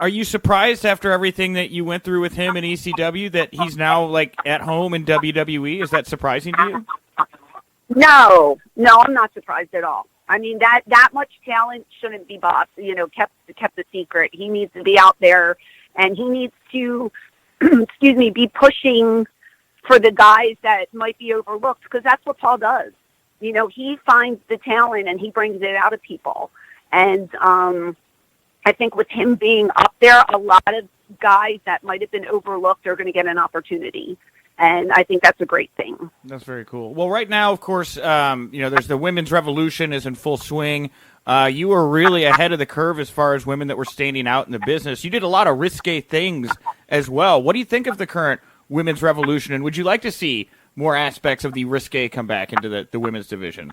Are you surprised after everything that you went through with him in ECW that he's now like at home in WWE? Is that surprising to you? No, I'm not surprised at all. I mean, that much talent shouldn't be kept a secret. He needs to be out there, and he needs to, be pushing for the guys that might be overlooked, because that's what Paul does. He finds the talent and he brings it out of people. And I think with him being up there, a lot of guys that might have been overlooked are going to get an opportunity. And I think that's a great thing. That's very cool. Well, right now, of course, there's the women's revolution is in full swing. You were really ahead of the curve as far as women that were standing out in the business. You did a lot of risque things as well. What do you think of the current women's revolution, and would you like to see more aspects of the risque come back into the women's division?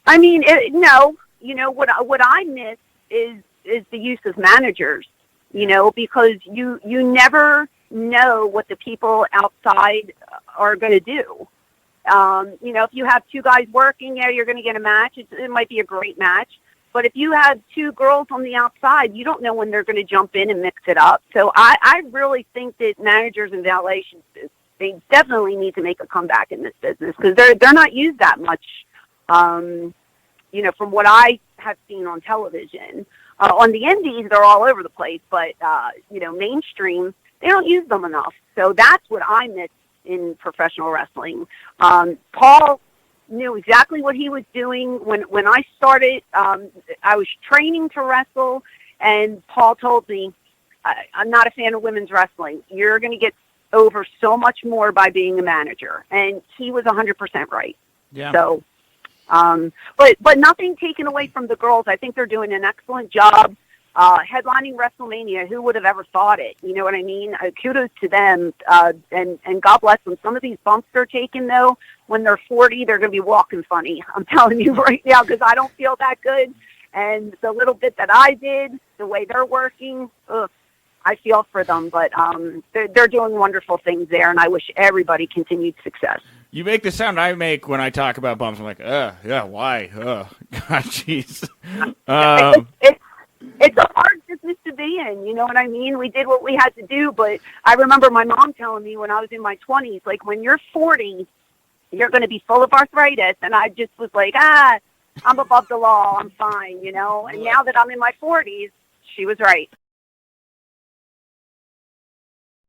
I mean, no. What I miss is the use of managers, because you never know what the people outside are going to do. If you have two guys working, you're going to get a match. It might be a great match. But if you have two girls on the outside, you don't know when they're going to jump in and mix it up. So I really think that managers and valets, they definitely need to make a comeback in this business, because they're not used that much, from what I have seen on television. On the indies, they're all over the place, but, mainstream, they don't use them enough. So that's what I miss in professional wrestling. Paul knew exactly what he was doing. When I started, I was training to wrestle, and Paul told me, I'm not a fan of women's wrestling. You're going to get over so much more by being a manager. And he was 100% right. Yeah. So, but nothing taken away from the girls. I think they're doing an excellent job. Headlining WrestleMania, who would have ever thought it? You know what I mean? Kudos to them, and God bless them. Some of these bumps they're taking, though, when they're 40, they're going to be walking funny. I'm telling you right now, because I don't feel that good. And the little bit that I did, the way they're working, I feel for them. But they're doing wonderful things there, and I wish everybody continued success. You make the sound I make when I talk about bumps. I'm like, yeah, why? God, jeez. It's a hard business to be in, you know what I mean? We did what we had to do, but I remember my mom telling me when I was in my 20s, like, when you're 40, you're going to be full of arthritis, and I just was like, I'm above the law, I'm fine, And now that I'm in my 40s, she was right.